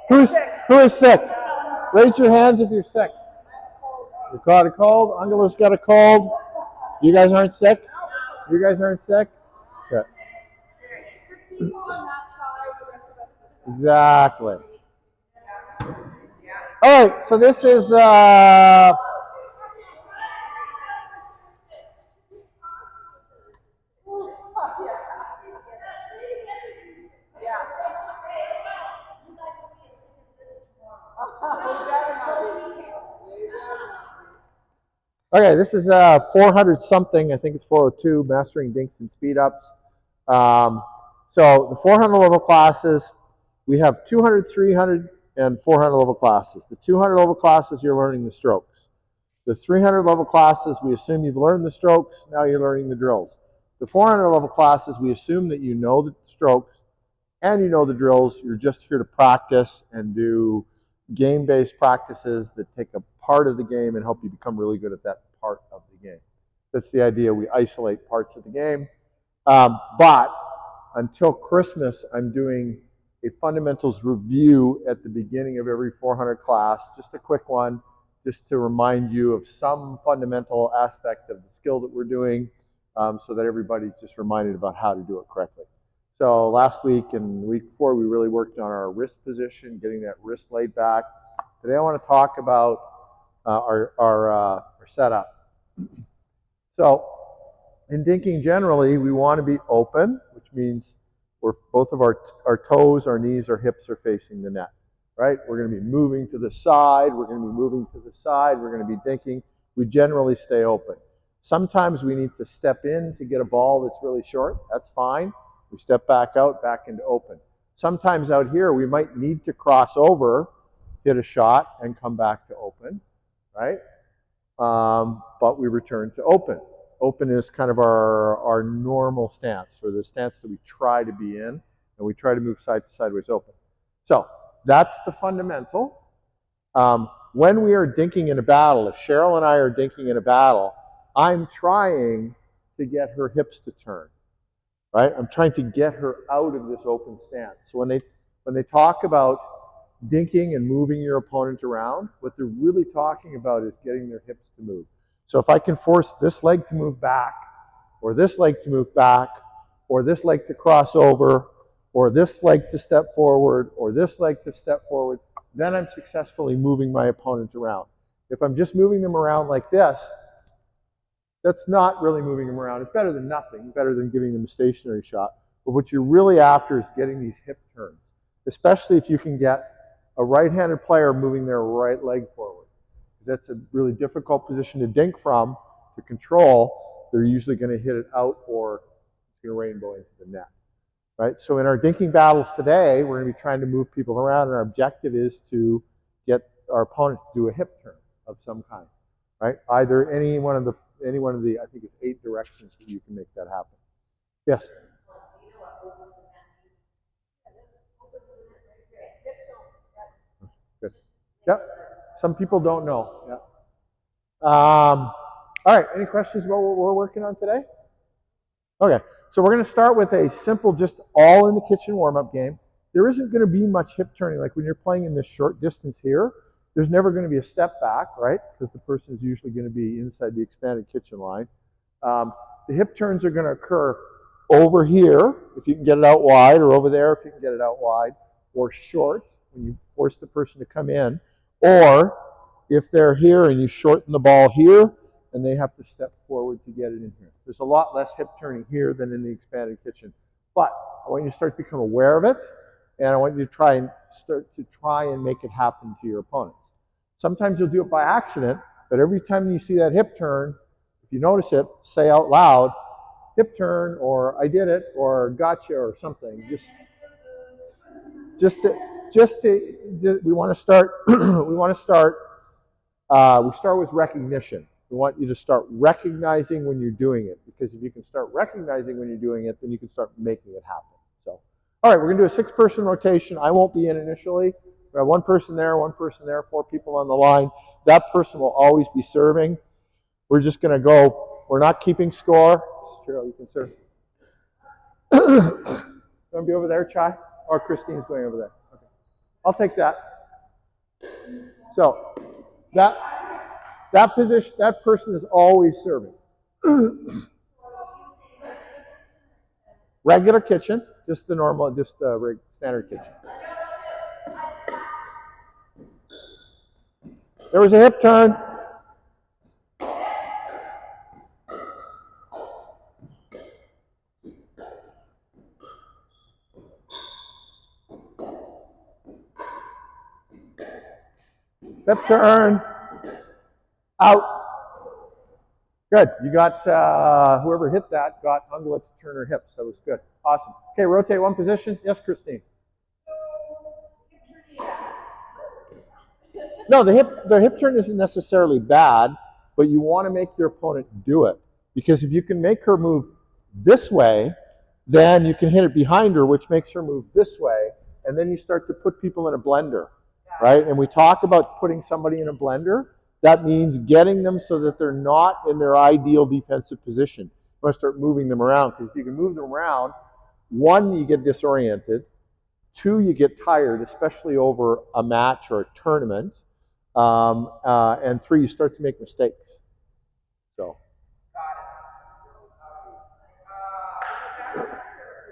Who's who is sick? Raise your hands if you're sick. You caught a cold. Angela's got a cold. You guys aren't sick? You guys aren't sick? Good. Exactly. All right, so this is okay, this is 400 something. I think it's 402, Mastering Dinks and Speed Ups. So the 400 level classes, we have 200, 300, and 400 level classes. The 200 level classes, you're learning the strokes. The 300 level classes, we assume you've learned the strokes, now you're learning the drills. The 400 level classes, we assume that you know the strokes and you know the drills. You're just here to practice and do game-based practices that take a part of the game and help you become really good at that part of the game. That's the idea. We isolate parts of the game. But until Christmas, I'm doing a fundamentals review at the beginning of every 400 class, just a quick one, just to remind you of some fundamental aspect of the skill that we're doing, so that everybody's just reminded about how to do it correctly. So last week and the week before, we really worked on our wrist position, getting that wrist laid back. Today I want to talk about our setup. So in dinking generally, we want to be open, which means both of our toes, our knees, our hips are facing the net, right? We're going to be moving to the side. We're going to be moving to the side. We're going to be dinking. We generally stay open. Sometimes we need to step in to get a ball that's really short. That's fine. We step back out, back into open. Sometimes out here, we might need to cross over, hit a shot, and come back to open, right? But we return to open. Open is kind of our normal stance, or the stance that we try to be in, and we try to move side to sideways open. So that's the fundamental. When we are dinking in a battle, if Cheryl and I are dinking in a battle, I'm trying to get her hips to turn, right? I'm trying to get her out of this open stance. So when they talk about dinking and moving your opponent around, what they're really talking about is getting their hips to move. So if I can force this leg to move back, or this leg to move back, or this leg to cross over, or this leg to step forward, or this leg to step forward, then I'm successfully moving my opponent around. If I'm just moving them around like this, that's not really moving them around. It's better than nothing, better than giving them a stationary shot. But what you're really after is getting these hip turns, especially if you can get a right-handed player moving their right leg forward. That's a really difficult position to dink from, to control. They're usually going to hit it out, or it's going to rainbow into the net, right? So in our dinking battles today, we're going to be trying to move people around, and our objective is to get our opponent to do a hip turn of some kind, right? Either any one of the, I think it's 8 directions that you can make that happen. Yes? Good. Yep. Some people don't know. Yep. All right. Any questions about what we're working on today? Okay. So we're going to start with a simple, just all in the kitchen warm-up game. There isn't going to be much hip turning. Like when you're playing in this short distance here, there's never going to be a step back, right? Because the person is usually going to be inside the expanded kitchen line. The hip turns are going to occur over here, if you can get it out wide, or over there, if you can get it out wide, or short, when you force the person to come in, or if they're here and you shorten the ball here, and they have to step forward to get it in here. There's a lot less hip turning here than in the expanded kitchen. But I want you to start to become aware of it, and I want you to try and make it happen to your opponents. Sometimes you'll do it by accident, but every time you see that hip turn, if you notice it, say out loud, hip turn, or I did it, or gotcha, or something. We want to start. We start with recognition. We want you to start recognizing when you're doing it, because if you can start recognizing when you're doing it, then you can start making it happen. So, all right, we're going to do a 6-person rotation. I won't be in initially. We have 1 person there, 4 people on the line. That person will always be serving. We're just going to go. We're not keeping score. Cheryl, you can serve. You want to be over there, Chai? Or Christine's going over there? Okay. I'll take that. So that position, that person is always serving. Regular kitchen, just the normal, just the standard kitchen. There was a hip turn. Hip turn. Out. Good. You got, whoever hit that got Ungla to turn her hips. That was good. Awesome. Okay, rotate one position. Yes, Christine. No, the hip turn isn't necessarily bad, but you want to make your opponent do it. Because if you can make her move this way, then you can hit it behind her, which makes her move this way, and then you start to put people in a blender, right? And we talk about putting somebody in a blender. That means getting them so that they're not in their ideal defensive position. You want to start moving them around, because if you can move them around, one, you get disoriented. Two, you get tired, especially over a match or a tournament. And three, you start to make mistakes. So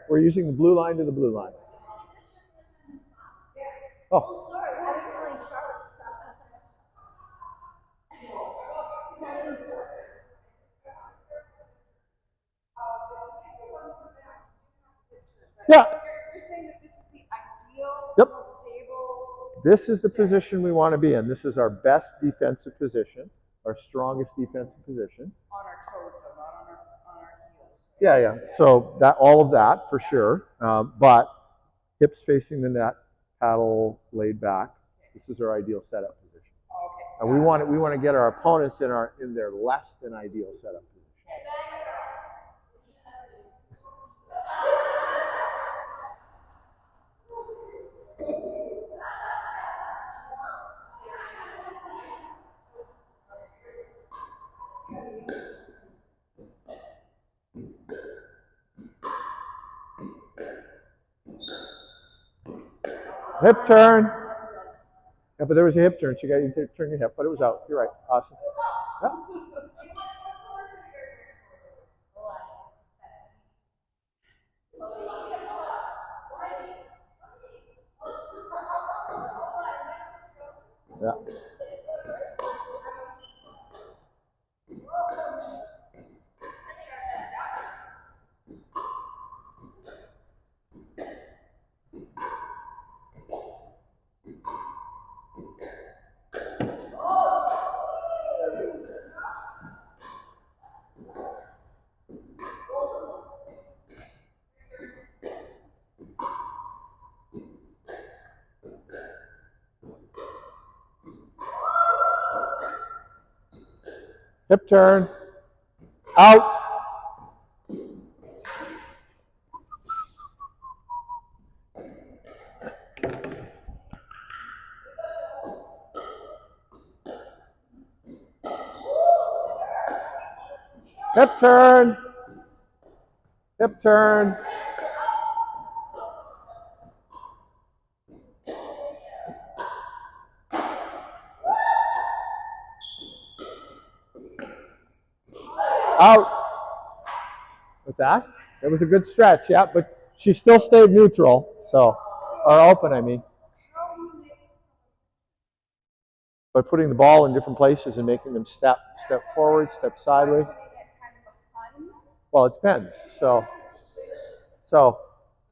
we're using the blue line to the blue line. Oh. Yeah. You're saying that this is the ideal, yep, most stable. This is the position we want to be in. This is our best defensive position, our strongest defensive position. On our toes, though, not on our heels. Yeah, yeah. So that all of that for sure, but hips facing the net, paddle laid back. This is our ideal setup position. Okay. And we want to get our opponents in their less than ideal setup position. Hip turn. Yeah, but there was a hip turn. So you got to turn your hip, but it was out. You're right. Awesome. Yeah. Yeah. Hip turn. Out. Hip turn. Hip turn. Out. What's that? It was a good stretch, yeah, but she still stayed neutral, so, or open, I mean. By putting the ball in different places and making them step forward, step sideways. Well, it depends. So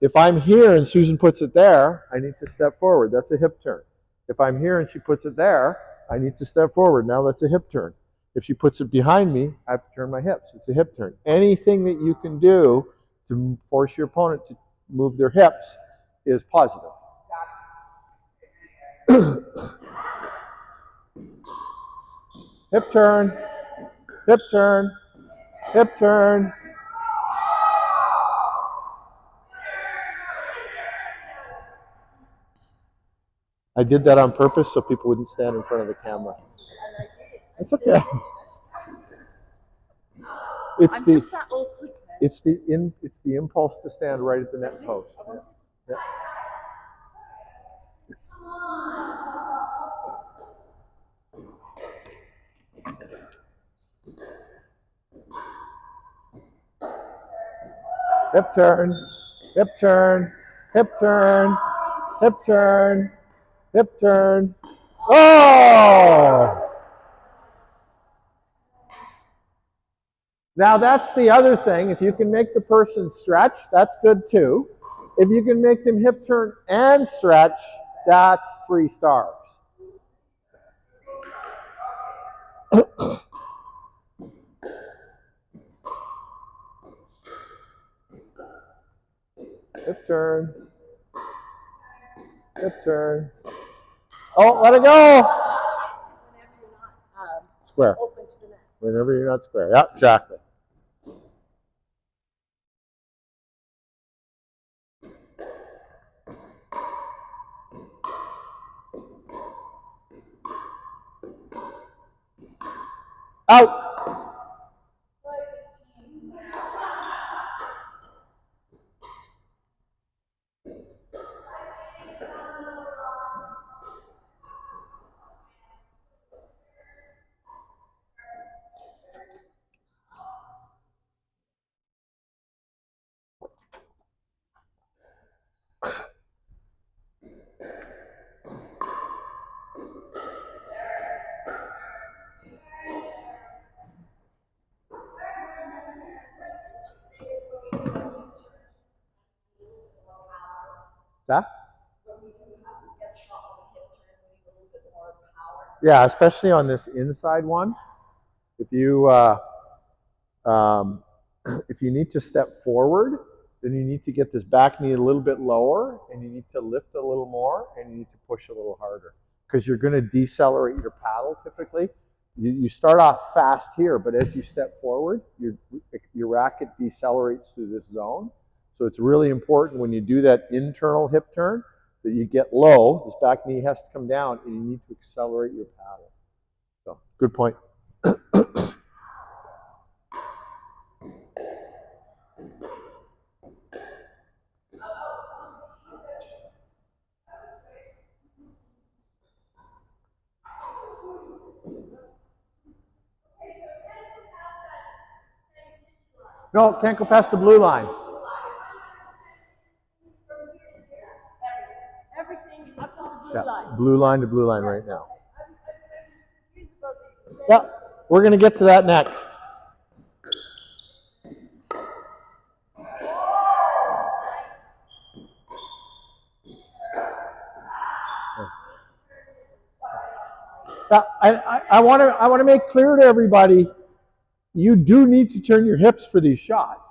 if I'm here and Susan puts it there, I need to step forward. That's a hip turn. If I'm here and she puts it there, I need to step forward. Now that's a hip turn. If she puts it behind me, I have to turn my hips. It's a hip turn. Anything that you can do to force your opponent to move their hips is positive. Hip turn, hip turn, hip turn. I did that on purpose so people wouldn't stand in front of the camera. It's okay. It's the impulse to stand right at the net post. Yeah. Yeah. hip turn, hip turn, hip turn, hip turn, hip turn. Oh! Now that's the other thing. If you can make the person stretch, that's good too. If you can make them hip turn and stretch, that's 3 stars. Hip turn, hip turn. Oh, let it go. Square. Whenever you're not square. Yeah, exactly. Out. That? Yeah, especially on this inside one. If you um, if you need to step forward, then you need to get this back knee a little bit lower, and you need to lift a little more, and you need to push a little harder because you're going to decelerate your paddle typically. You start off fast here, but as you step forward, your racket decelerates through this zone. So it's really important when you do that internal hip turn that you get low. This back knee has to come down, and you need to accelerate your paddle. So good point. No, can't go past the blue line. Yeah, blue line to blue line right now. Yeah, we're going to get to that next. Yeah, I want to make clear to everybody, you do need to turn your hips for these shots.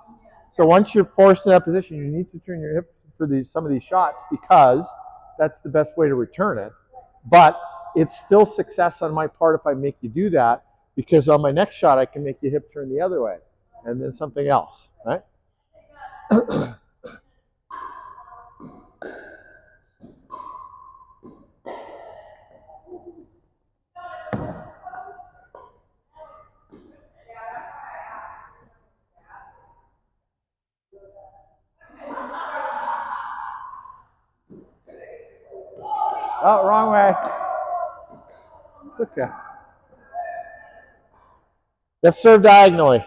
So once you're forced in that position, you need to turn your hips for some of these shots because that's the best way to return it. But it's still success on my part if I make you do that, because on my next shot I can make you hip turn the other way and then something else, right? Oh, wrong way. It's okay. Left serve diagonally.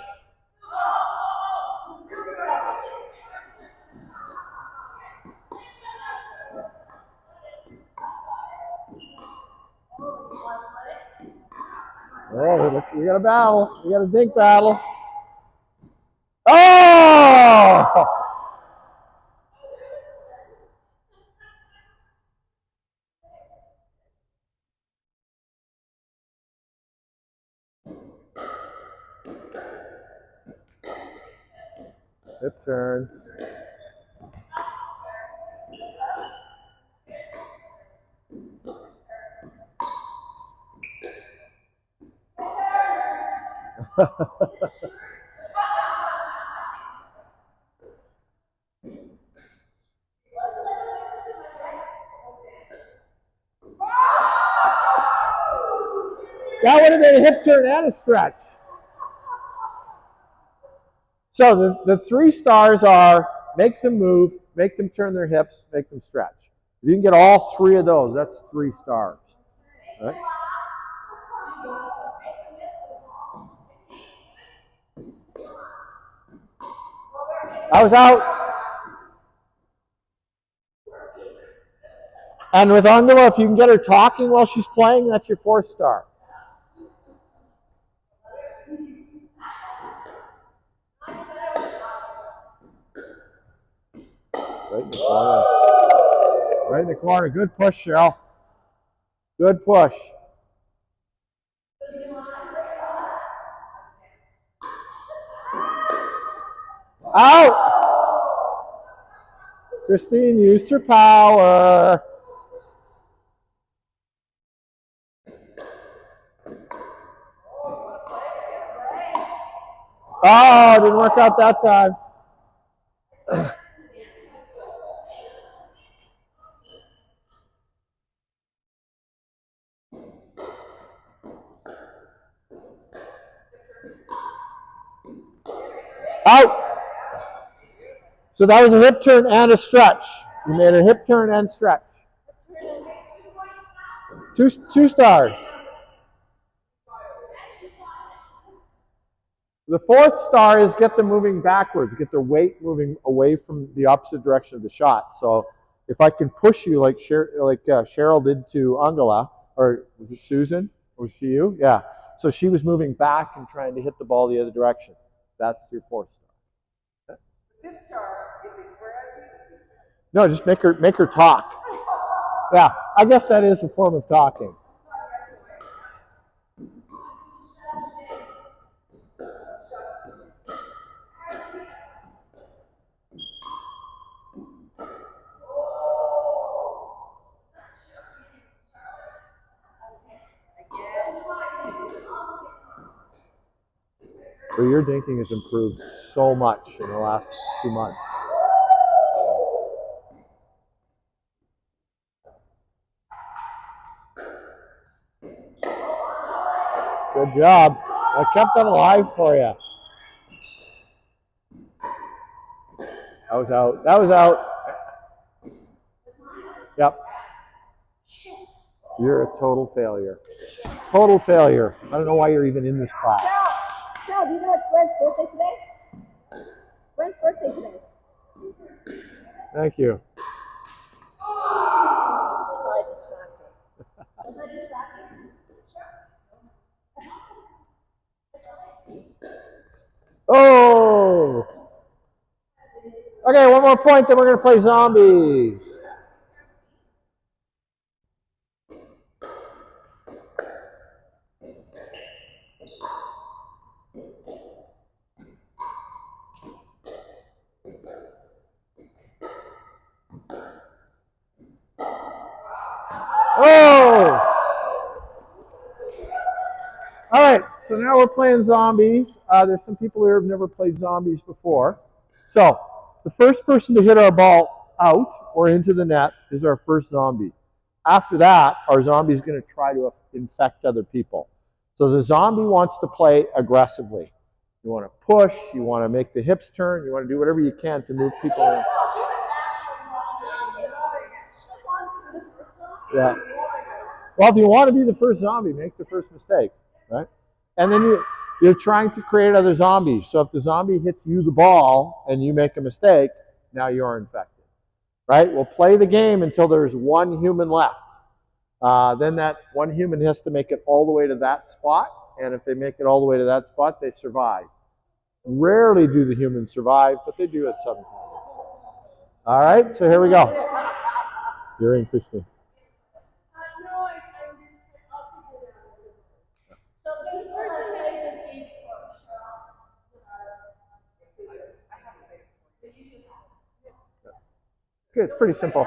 Oh, we got a battle. We got a dink battle. Oh! Hip turn. That would have been a hip turn and a stretch. So the 3 stars are make them move, make them turn their hips, make them stretch. If you can get all 3 of those, that's 3 stars. Right? I was out. And with Angela, if you can get her talking while she's playing, that's your 4th star. Right in the corner. Right in the corner. Good push, Cheryl. Good push. Out! Christine used her power. Oh, didn't work out that time. Out! So that was a hip turn and a stretch. You made a hip turn and stretch. 2 stars. The 4th star is get them moving backwards, get their weight moving away from the opposite direction of the shot. So if I can push you like Cheryl did to Angela, or was it Susan? Or was it you? Yeah. So she was moving back and trying to hit the ball the other direction. That's your 4th star. 5th star, if they swear at you. No, just make her talk. Yeah, I guess that is a form of talking. Well, your dinking has improved so much in the last 2 months. Good job. I kept that alive for you. That was out. That was out. Yep. You're a total failure. Total failure. I don't know why you're even in this class. Cheryl, do you know it's Brent's birthday today? Brent's birthday today. Thank you. Was I distracted? Was I distracted? Oh! Okay, one more point, then we're going to play zombies. Oh! All right, so now we're playing zombies. There's some people here who've never played zombies before. So the first person to hit our ball out or into the net is our first zombie. After that, our zombie is going to try to infect other people. So the zombie wants to play aggressively. You want to push, you want to make the hips turn, you want to do whatever you can to move people around. Yeah. Well, if you want to be the first zombie, make the first mistake, right? And then you're trying to create other zombies. So if the zombie hits you the ball and you make a mistake, now you're infected, right? We'll play the game until there's one human left. Then that one human has to make it all the way to that spot. And if they make it all the way to that spot, they survive. Rarely do the humans survive, but they do it sometimes. All right, so here we go. You're in, Christine. Okay, it's pretty simple.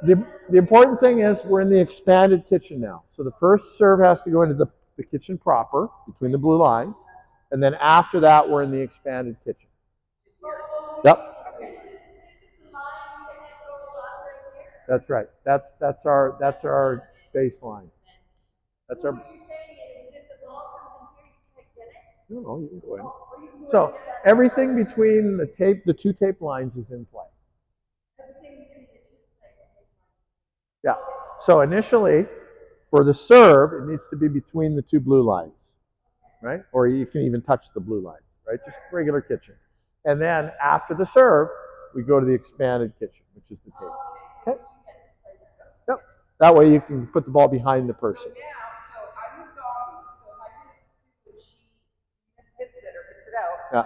The important thing is we're in the expanded kitchen now. So the first serve has to go into the kitchen proper, between the blue lines. And then after that, we're in the expanded kitchen. Yep. That's right. That's our baseline. That's our. No, you can go in. So everything between the 2 tape lines is in play. Yeah. So initially, for the serve, it needs to be between the 2 blue lines, right? Or you can even touch the blue lines, right? Just regular kitchen. And then after the serve, we go to the expanded kitchen, which is the table. Okay? Yep. That way you can put the ball behind the person. So now, so I'm a zombie. So if I hit it, she hits it or hits it out, Yeah.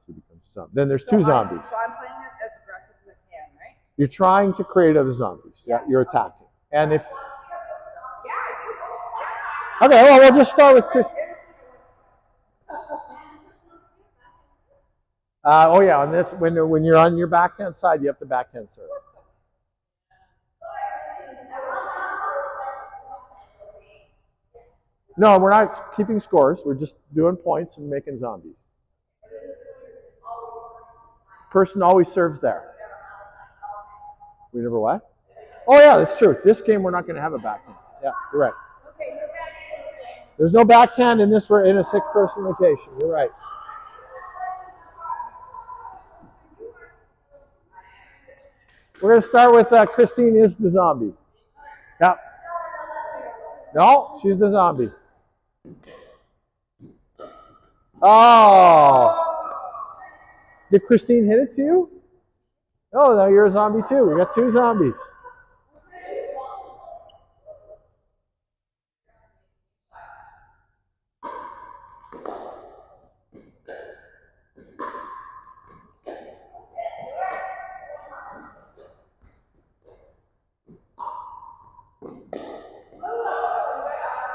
she becomes She becomes a a zombie. zombie. Then there's two zombies. So I'm playing as aggressive as I can, right? You're trying to create other zombies. Yeah, you're attacking. And if okay, well we'll just start with Chris. Oh yeah, on this when you're on your backhand side, you have to backhand serve. No, we're not keeping scores. We're just doing points and making zombies. Person always serves there. We never what? Oh yeah, that's true. This game we're not going to have a backhand. Yeah, you're right. There's no backhand in this. We're in a six-person rotation. You're right. We're going to start with Christine is the zombie. Yep. No, she's the zombie. Oh. Did Christine hit it to you? Oh, now you're a zombie too. We got two zombies.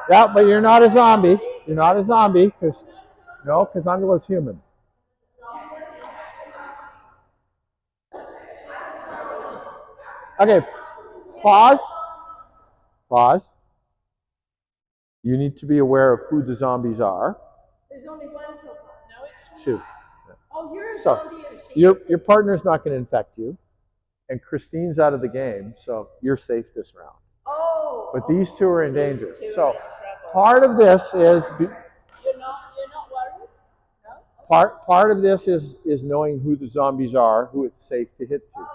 Yeah, but you're not a zombie. You're not a zombie because Angela's human. Okay, pause. Pause. You need to be aware of who the zombies are. There's only one so far. No, it's two. Oh, you're a So zombie. your partner's not going to infect you, and Christine's out of the game, so you're safe this round. Oh. But these two are in danger. So part of this is You're not worried? No? Part of this is knowing who the zombies are, who it's safe to hit to.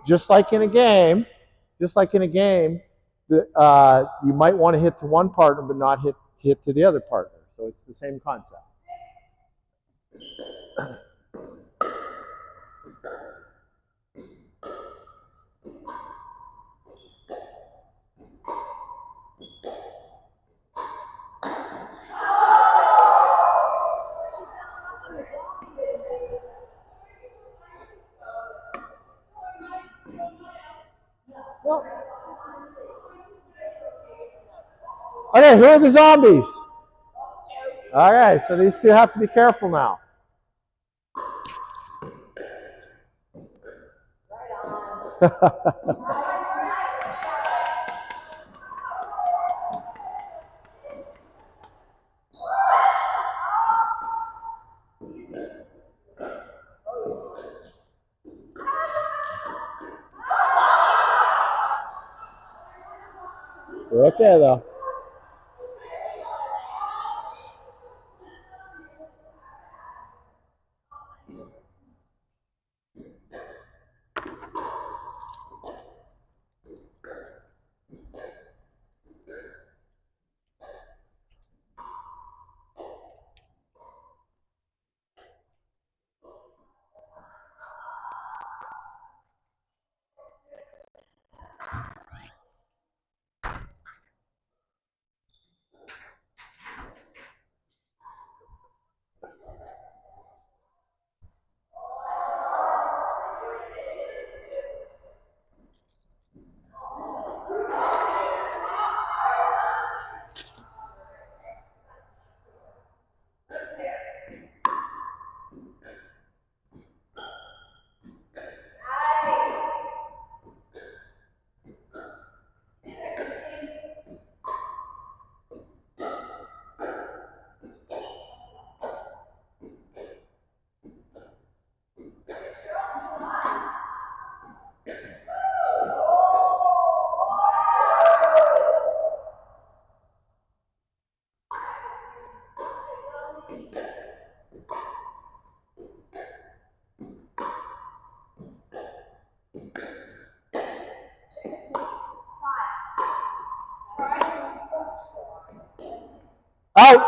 Just like in a game, you might want to hit to one partner but not hit to the other partner. So it's the same concept. Okay, who are the zombies? Okay, so these two have to be careful now. We're okay though. Out!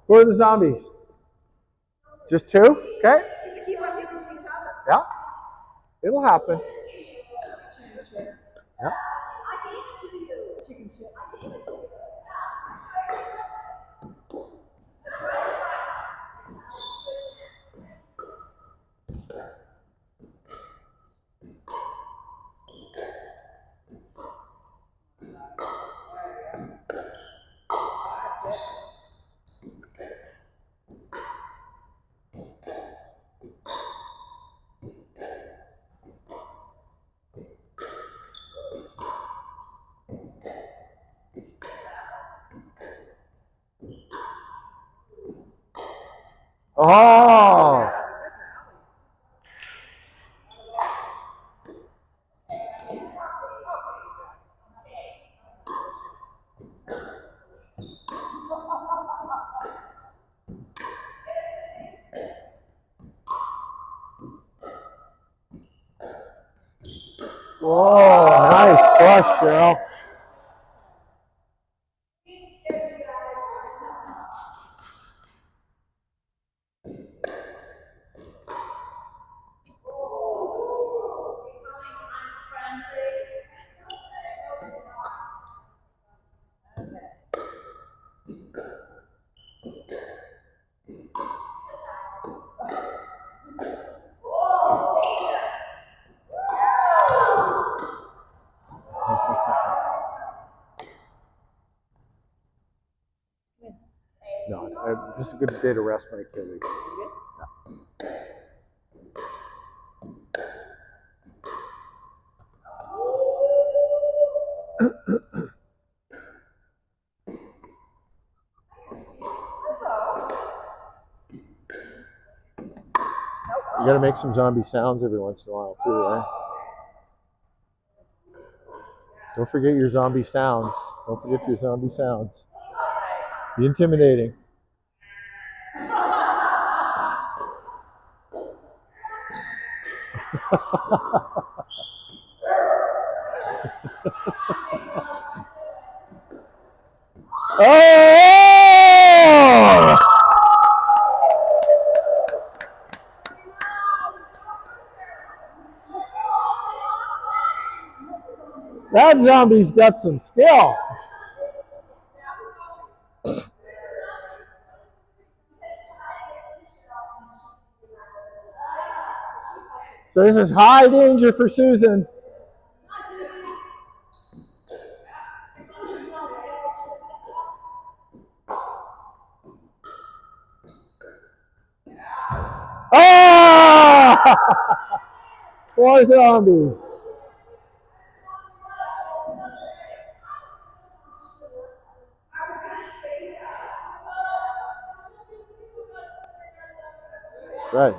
Who are the zombies? Just two? Okay? You keep on hitting each other. Yeah. It'll happen. Yeah. I gave it to you. Chicken shit. I gave it to you. Oh. Whoa, nice flush, Cheryl. No, just a good day to rest my Achilles. You got to make some zombie sounds every once in a while too, right? Don't forget your zombie sounds. Don't forget your zombie sounds. Be intimidating. Oh! That zombie's got some skill. So this is high danger for Susan. Oh! 4 zombies. That's right.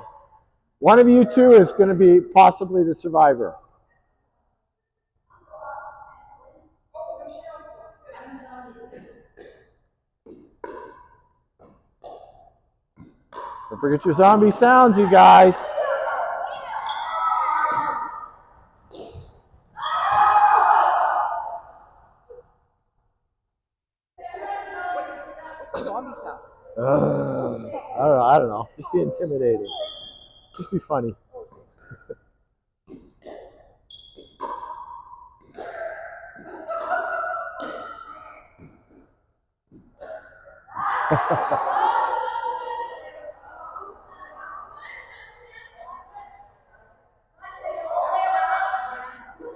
One of you two is going to be possibly the survivor. Don't forget your zombie sounds, you guys. What's a zombie sound? I don't know. Just be intimidating. Just be funny.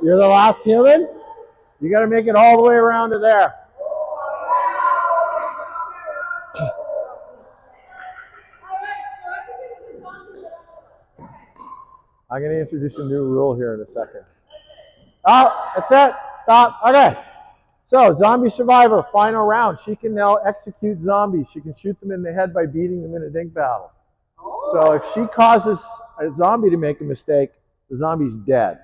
You're the last human? You got to make it all the way around to there. I'm going to introduce a new rule here in a second. Oh, that's it. Stop. Okay. So, zombie survivor, final round. She can now execute zombies. She can shoot them in the head by beating them in a dink battle. So, if she causes a zombie to make a mistake, the zombie's dead.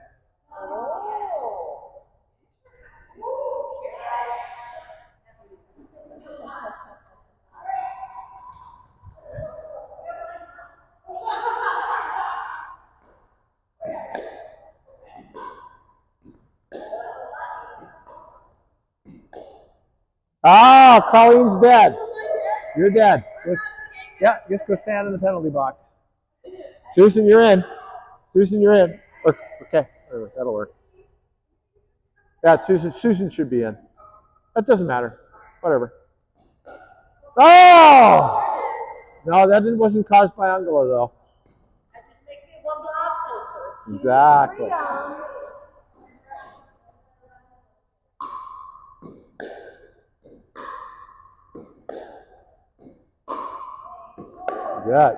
Ah, Colleen's dead. You're dead. Yeah, just go stand in the penalty box. Susan, you're in. Susan, you're in. Okay, that'll work. Yeah, Susan should be in. That doesn't matter. Whatever. Oh! No, that wasn't caused by Angela, though. That just makes me one block closer. Exactly. Good.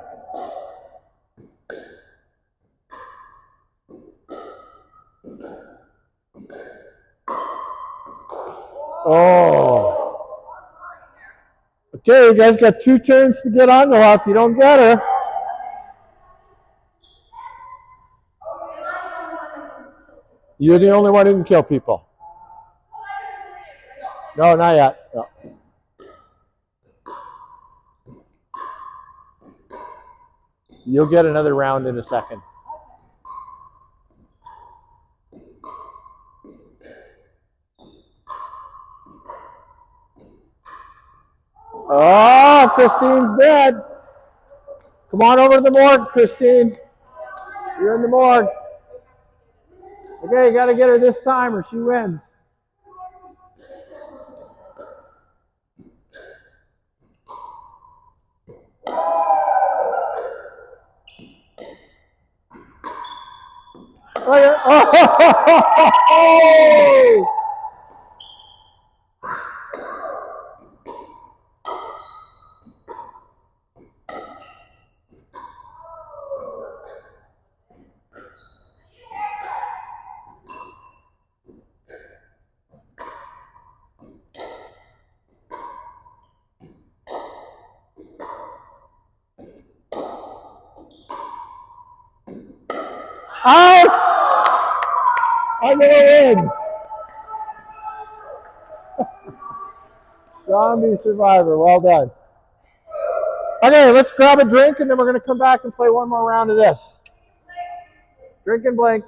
Oh. Okay, you guys got 2 turns to get Angela if you don't get her. You're the only one who can kill people. No, not yet. No. You'll get another round in a second. Oh, Christine's dead. Come on over to the morgue, Christine. You're in the morgue. Okay, you got to get her this time or she wins. Oh! Out! Angela wins. Zombie survivor. Well done. Okay, let's grab a drink and then we're going to come back and play one more round of this. Drink and blink.